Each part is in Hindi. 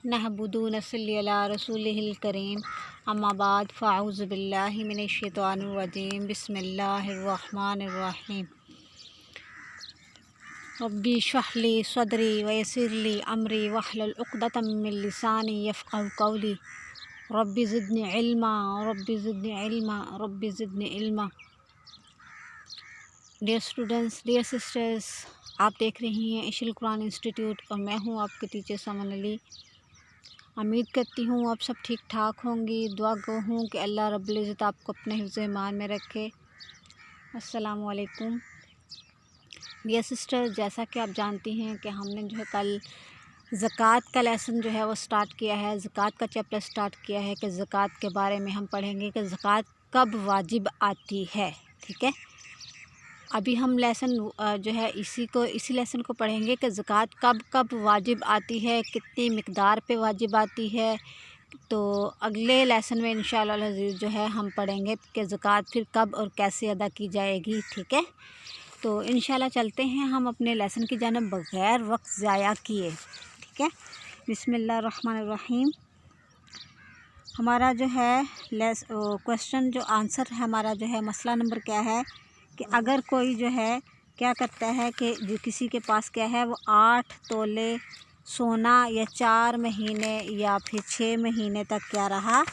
नहबुदु नसल्ली अला रसूलिहिल करीम अम्मा बाद फ़अऊज़ु बिल्लाहि मिनश शैतानिर रजीम बिस्मिल्लाहिर रहमानिर रहीम। रब्बी इश्रह ली सदरी वयस्सिर ली अमरी वहलुल उक़दतम मिन लिसानी यफ़क़हू क़ौली। रब्बी ज़िदनी इल्मा रब्बी ज़िदनी इल्मा रब्बी ज़िदनी इल्मा। डियर स्टूडेंट्स, डियर सिस्टर्स, आप देख रही हैं इशिल कुरान इंस्टीट्यूट और मैं हूं आपके टीचर समन अली। उम्मीद करती हूँ आप सब ठीक ठाक होंगी। दुआ गो हूँ कि अल्लाह रब्बुल इज़्ज़त आपको अपने हिफ्ज़ ईमान में रखे। अस्सलामु अलैकुम डियर सिस्टर्स, जैसा कि आप जानती हैं कि हमने जो है कल ज़कात का लेसन जो है वो स्टार्ट किया है, ज़कात का चैप्टर स्टार्ट किया है कि ज़कात के बारे में हम पढ़ेंगे कि ज़कात कब वाजिब आती है। ठीक है, अभी हम लेसन जो है इसी लेसन को पढ़ेंगे कि ज़कात कब कब वाजिब आती है, कितनी मिक़दार पे वाजिब आती है। तो अगले लेसन में इंशाअल्लाह अज़ीज़ जो है हम पढ़ेंगे कि ज़कात फिर कब और कैसे अदा की जाएगी। ठीक है, तो इंशाअल्लाह चलते हैं हम अपने लेसन की जानिब बग़ैर वक्त ज़ाया किए। ठीक है, बिस्मिल्लाहिर्रहमानिर्रहीम। हमारा जो है क्वेश्चन जो आंसर है हमारा जो है मसला नंबर क्या है कि अगर कोई जो है क्या करता है कि जो किसी के पास क्या है वो 8 तोले सोना या 4 महीने या फिर 6 महीने तक क्या रहा,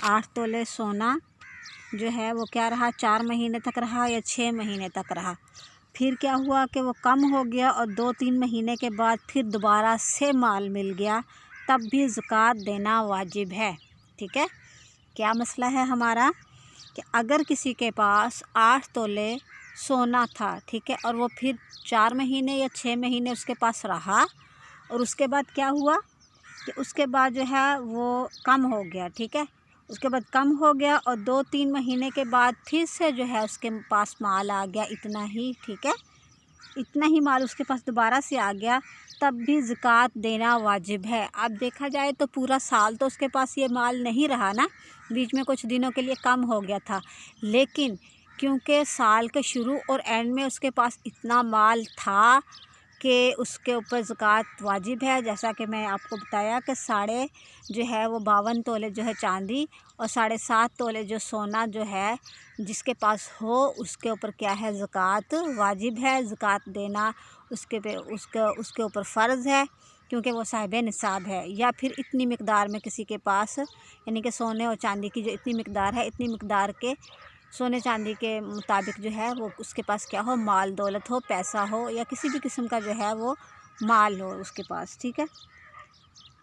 8 तोले सोना जो है वो क्या रहा, 4 महीने तक रहा या 6 महीने तक रहा। फिर क्या हुआ कि वो कम हो गया और 2-3 महीने के बाद फिर दोबारा से माल मिल गया, तब भी ज़कात देना वाजिब है। ठीक है, क्या मसला है हमारा कि अगर किसी के पास 8 तोले सोना था, ठीक है, और वो फिर 4 महीने या 6 महीने उसके पास रहा और उसके बाद क्या हुआ कि उसके बाद जो है वो कम हो गया। ठीक है, उसके बाद कम हो गया और 2-3 महीने के बाद फिर से जो है उसके पास माल आ गया इतना ही। ठीक है, इतना ही माल उसके पास दोबारा से आ गया, तब भी ज़कात देना वाजिब है। अब देखा जाए तो पूरा साल तो उसके पास ये माल नहीं रहा ना, बीच में कुछ दिनों के लिए कम हो गया था, लेकिन क्योंकि साल के शुरू और एंड में उसके पास इतना माल था कि उसके ऊपर ज़कात वाजिब है। जैसा कि मैं आपको बताया कि साढ़े जो है वो 52 तोले जो है चांदी और 7.5 तोले जो सोना जो है जिसके पास हो उसके ऊपर क्या है, ज़कात वाजिब है। ज़कात देना उसके ऊपर फ़र्ज़ है क्योंकि वो साहिब निसाब है। या फिर इतनी मिक़दार में किसी के पास, यानी कि सोने और चांदी की जो इतनी मिक़दार है, इतनी मिक़दार के सोने चांदी के मुताबिक जो है वो उसके पास क्या हो, माल दौलत हो, पैसा हो या किसी भी किस्म का जो है वो माल हो उसके पास। ठीक है,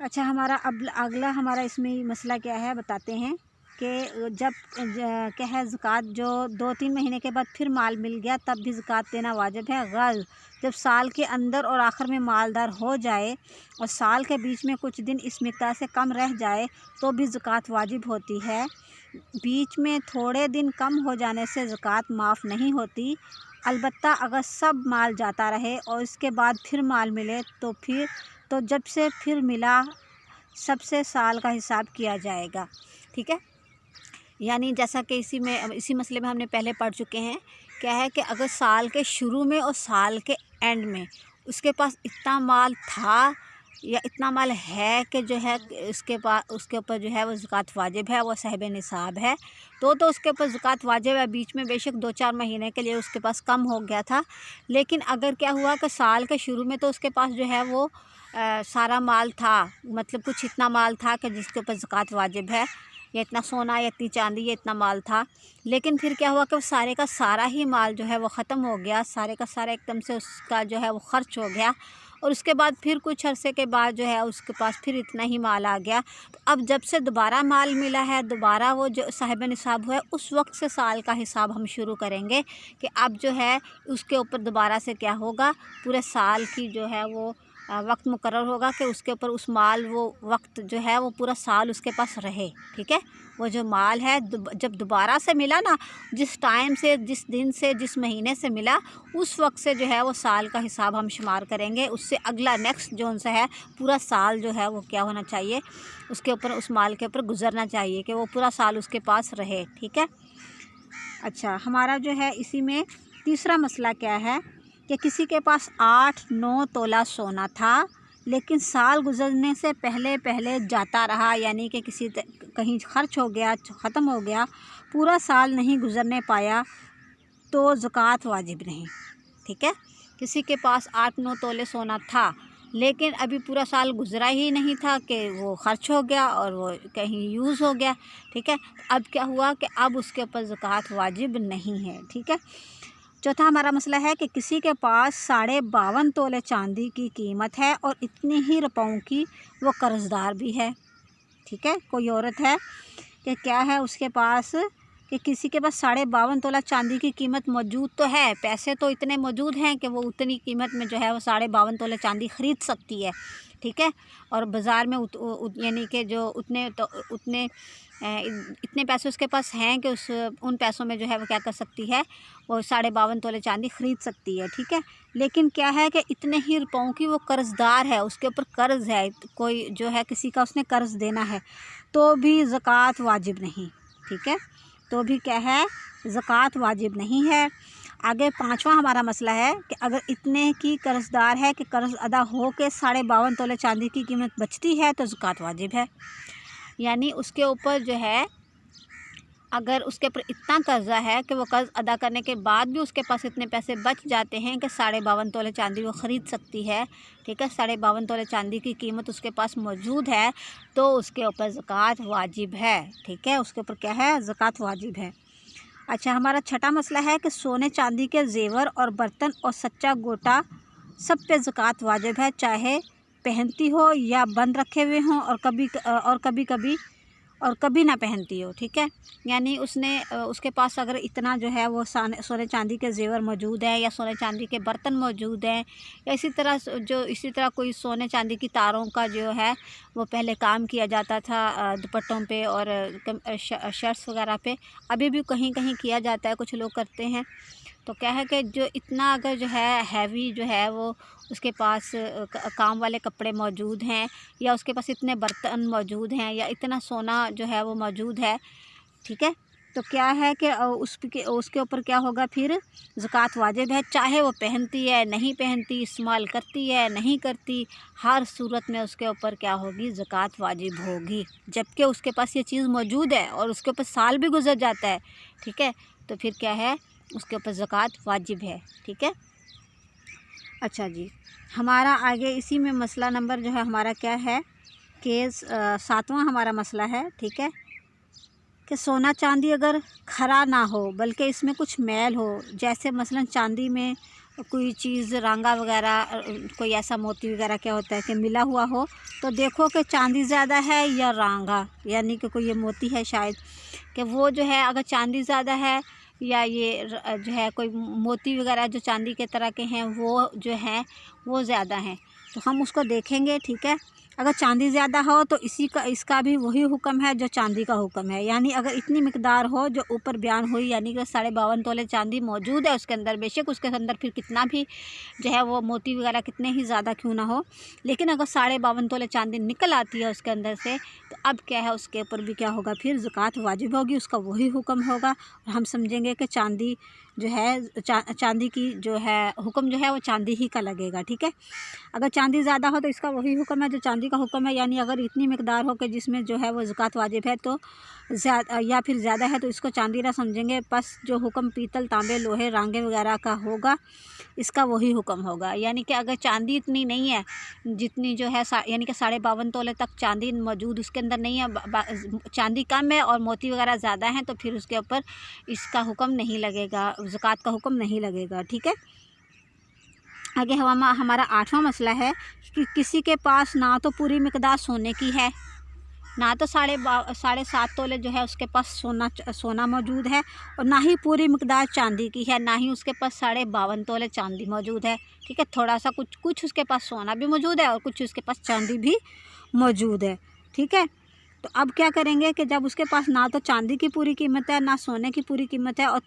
अच्छा, हमारा अब अगला हमारा इसमें मसला क्या है बताते हैं कि जब क्या है ज़कात जो 2-3 महीने के बाद फिर माल मिल गया तब भी ज़कात देना वाजिब है। ग़र्ज़ जब साल के अंदर और आखिर में मालदार हो जाए और साल के बीच में कुछ दिन इस मिक़दार से कम रह जाए तो भी ज़कात वाजिब होती है। बीच में थोड़े दिन कम हो जाने से ज़कात माफ़ नहीं होती। अलबत्ता अगर सब माल जाता रहे और इसके बाद फिर माल मिले तो जब से फिर मिला सबसे साल का हिसाब किया जाएगा। ठीक है, यानी जैसा कि इसी मसले में हमने पहले पढ़ चुके हैं, क्या है कि अगर साल के शुरू में और साल के एंड में उसके पास इतना माल था या इतना माल है कि जो है उसके ऊपर जो है वो ज़कात वाजिब है, वो साहिब निसाब है, तो उसके ऊपर ज़कात वाजिब है। बीच में बेशक 2-4 महीने के लिए उसके पास कम हो गया था, लेकिन अगर क्या हुआ कि साल के शुरू में तो उसके पास जो है वो सारा माल था, मतलब कुछ इतना माल था कि जिसके ऊपर ज़कात वाजिब है, या इतना सोना या इतनी चांदी या इतना माल था, लेकिन फिर क्या हुआ कि वो सारे का सारा ही माल जो है वो ख़त्म हो गया, सारे का सारा एकदम से उसका जो है वो ख़र्च हो गया और उसके बाद फिर कुछ अरसे के बाद जो है उसके पास फिर इतना ही माल आ गया। तो अब जब से दोबारा माल मिला है, दोबारा वो जो साहिब निसाब हुआ है, उस वक्त से साल का हिसाब हम शुरू करेंगे कि अब जो है उसके ऊपर दोबारा से क्या होगा, पूरे साल की जो है वो वक्त मुकर्रर होगा कि उसके ऊपर उस माल वो वक्त जो है वो पूरा साल उसके पास रहे। ठीक है, वो जो माल है जब दोबारा से मिला ना, जिस टाइम से, जिस दिन से, जिस महीने से मिला, उस वक्त से जो है वो साल का हिसाब हम शुमार करेंगे। उससे अगला नेक्स्ट जो सा है पूरा साल जो है वो क्या होना चाहिए, उसके ऊपर, उस माल के ऊपर गुजरना चाहिए कि वो पूरा साल उसके पास रहे। ठीक है, अच्छा, हमारा जो है इसी में तीसरा मसला क्या है कि किसी के पास 8-9 तोला सोना था लेकिन साल गुजरने से पहले पहले जाता रहा, यानी कि कहीं खर्च हो गया, ख़त्म हो गया, पूरा साल नहीं गुजरने पाया, तो ज़कात वाजिब नहीं। ठीक है, किसी के पास 8-9 तोले सोना था, लेकिन अभी पूरा साल गुजरा ही नहीं था कि वो खर्च हो गया और वो कहीं यूज़ हो गया। ठीक है, अब क्या हुआ कि अब उसके ऊपर ज़कात वाजिब नहीं है। ठीक है, चौथा हमारा मसला है कि किसी के पास 52.5 तोले चांदी की कीमत है और इतने ही रुपयों की वो कर्ज़दार भी है। ठीक है, कोई औरत है कि क्या है उसके पास कि किसी के पास 52.5 तोला चांदी की कीमत मौजूद तो है, पैसे तो इतने मौजूद हैं कि वो उतनी कीमत में जो है वो 52.5 तोले चांदी ख़रीद सकती है। ठीक है, और बाज़ार में यानी कि जो इतने पैसे उसके पास हैं कि उन पैसों में जो है वो क्या कर सकती है, वो 52.5 तोले चांदी ख़रीद सकती है। ठीक है, लेकिन क्या है कि इतने ही रुपयों की वो कर्ज़दार है, उसके ऊपर कर्ज़ है, कोई जो है किसी का उसने कर्ज़ देना है, तो भी ज़कात वाजिब नहीं। ठीक है, तो भी क्या है, ज़कात वाजिब नहीं है। आगे पांचवा हमारा मसला है कि अगर इतने की कर्ज़दार है कि कर्ज़ अदा हो के 52.5 तोले चांदी की कीमत बचती है तो ज़कात वाजिब है। यानी उसके ऊपर जो है, अगर उसके ऊपर इतना कर्ज़ा है कि वो कर्ज़ अदा करने के बाद भी उसके पास इतने पैसे बच जाते हैं कि 52.5 तोले चांदी वो ख़रीद सकती है। ठीक है, 52.5 तोले चांदी की कीमत उसके पास मौजूद है, तो उसके ऊपर ज़कात वाजिब है। ठीक है, उसके ऊपर क्या है, ज़कात वाजिब है। अच्छा, हमारा छठा मसला है कि सोने चांदी के जेवर और बर्तन और सच्चा गोटा सब पे ज़कात वाजिब है, चाहे पहनती हो या बंद रखे हुए हों और कभी ना पहनती हो। ठीक है, यानी उसके पास अगर इतना जो है वो सोने चांदी के जेवर मौजूद है या सोने चांदी के बर्तन मौजूद हैं, या इसी तरह कोई सोने चांदी की तारों का जो है वो पहले काम किया जाता था दुपट्टों पे और शर्ट्स वगैरह पे, अभी भी कहीं कहीं किया जाता है, कुछ लोग करते हैं। तो क्या है कि जो इतना अगर जो है हैवी जो है वो उसके पास काम वाले कपड़े मौजूद हैं, या उसके पास इतने बर्तन मौजूद हैं, या इतना सोना जो है वो मौजूद है, ठीक है, तो क्या है कि उसके ऊपर क्या होगा, फिर ज़कात वाजिब है, चाहे वो पहनती है नहीं पहनती, इस्तेमाल करती है नहीं करती, हर सूरत में उसके ऊपर क्या होगी, ज़कात वाजिब होगी, जबकि उसके पास ये चीज़ मौजूद है और उसके ऊपर साल भी गुजर जाता है। ठीक है, तो फिर क्या है, उसके ऊपर ज़कात वाजिब है। ठीक है, अच्छा जी, हमारा आगे इसी में मसला नंबर जो है हमारा क्या है कि 7वां हमारा मसला है। ठीक है, कि सोना चांदी अगर खरा ना हो बल्कि इसमें कुछ मैल हो, जैसे मसलन चांदी में कोई चीज़ रांगा वगैरह, कोई ऐसा मोती वगैरह क्या होता है कि मिला हुआ हो, तो देखो कि चांदी ज़्यादा है या रांगा, यानी कि कोई ये मोती है शायद, कि वो जो है अगर चांदी ज़्यादा है या ये जो है कोई मोती वगैरह जो चांदी के तरह के हैं वो जो हैं वो ज़्यादा हैं, तो हम उसको देखेंगे। ठीक है, अगर चांदी ज़्यादा हो तो इसका भी वही हुक्म है जो चांदी का हुक्म है, यानी अगर इतनी मिकदार हो जो ऊपर बयान हुई, यानी कि 52.5 तोले चांदी मौजूद है उसके अंदर, बेशक उसके अंदर फिर कितना भी जो है वो मोती वगैरह कितने ही ज़्यादा क्यों ना हो, लेकिन अगर 52.5 तोले चांदी निकल आती है उसके अंदर से, तो अब क्या है, उसके ऊपर भी क्या होगा, फिर ज़कात वाजिब होगी, उसका वही हुक्म होगा। और हम समझेंगे कि चांदी जो है चांदी की जो है हुक्म जो है वो चांदी ही का लगेगा। ठीक है, अगर चांदी ज़्यादा हो तो इसका वही हुक्म है जो चांदी का हुक्म है, यानी अगर इतनी मिकदार हो कि जिसमें जो है वो ज़कात वाजिब है तो या फिर ज़्यादा है तो इसको चांदी ना समझेंगे, बस जो हुक्म पीतल तांबे लोहे रांगे वगैरह का होगा इसका वही हुक्म होगा। यानी कि अगर चांदी इतनी नहीं है जितनी जो है यानी कि 52.5 तोले तक चांदी मौजूद उसके अंदर नहीं है, चांदी कम है और मोती वगैरह ज़्यादा हैं, तो फिर उसके ऊपर इसका हुक्म नहीं लगेगा, ज़कात का हुक्म नहीं लगेगा। ठीक है, आगे हमारा 8वां मसला है कि किसी के पास ना तो पूरी मिकदार सोने की है, ना तो 7.5 तोले जो है उसके पास सोना मौजूद है, और ना ही पूरी मिकदार चांदी की है, ना ही उसके पास 52.5 तोले चांदी मौजूद है। ठीक है, थोड़ा सा कुछ उसके पास सोना भी मौजूद है और कुछ उसके पास चांदी भी मौजूद है। ठीक है, तो अब क्या करेंगे कि जब उसके पास ना तो चांदी की पूरी कीमत है ना सोने की पूरी कीमत है और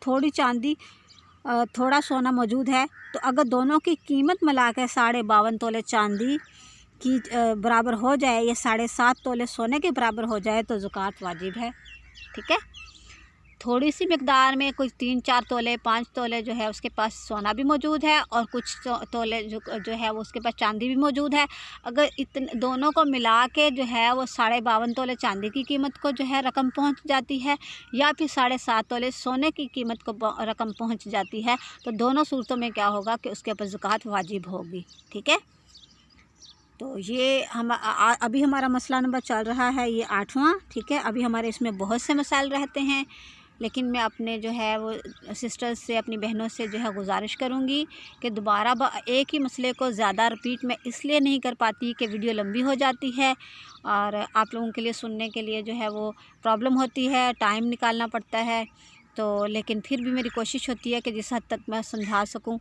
थोड़ा सोना मौजूद है, तो अगर दोनों की कीमत मिला के 52.5 तोले चांदी की बराबर हो जाए या 7.5 तोले सोने के बराबर हो जाए तो ज़कात वाजिब है। ठीक है, थोड़ी सी मिकदार में कुछ 3-4 तोले 5 तोले जो है उसके पास सोना भी मौजूद है, और कुछ तोले जो है वो उसके पास चांदी भी मौजूद है। अगर इतने दोनों को मिला के जो है वो 52.5 तोले चांदी की कीमत को जो है रकम पहुंच जाती है, या फिर 7.5 तोले सोने की कीमत को रकम पहुंच जाती है, तो दोनों सूरतों में क्या होगा कि उसके ऊपर ज़कात वाजिब होगी। ठीक है, तो ये हम अभी हमारा मसला नंबर चल रहा है ये 8वां। ठीक है, अभी हमारे इसमें बहुत से मसाइल रहते हैं, लेकिन मैं अपने जो है वो सिस्टर्स से, अपनी बहनों से जो है गुजारिश करूँगी कि दोबारा एक ही मसले को ज़्यादा रिपीट मैं इसलिए नहीं कर पाती कि वीडियो लंबी हो जाती है, और आप लोगों के लिए सुनने के लिए जो है वो प्रॉब्लम होती है, टाइम निकालना पड़ता है। तो लेकिन फिर भी मेरी कोशिश होती है कि जिस हद तक मैं समझा सकूं।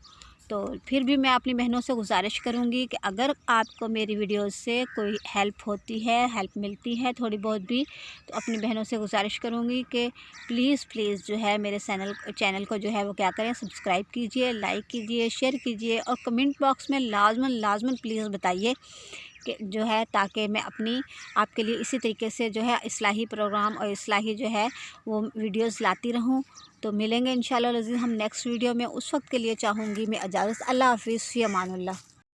तो फिर भी मैं अपनी बहनों से गुजारिश करूंगी कि अगर आपको मेरी वीडियोस से कोई हेल्प होती है, हेल्प मिलती है थोड़ी बहुत भी, तो अपनी बहनों से गुजारिश करूंगी कि प्लीज़ जो है मेरे चैनल को जो है वो क्या करें, सब्सक्राइब कीजिए, लाइक कीजिए, शेयर कीजिए, और कमेंट बॉक्स में लाजमन प्लीज़ बताइए कि जो है, ताकि मैं अपनी आपके लिए इसी तरीके से जो है इस्लाही प्रोग्राम और इस्लाही जो है वो वीडियोस लाती रहूं। तो मिलेंगे इंशाअल्लाह अज़ीज़ हम नेक्स्ट वीडियो में। उस वक्त के लिए चाहूँगी मैं इजाज़त। अल्लाह हाफ़िज़, फ़ी अमानिल्लाह।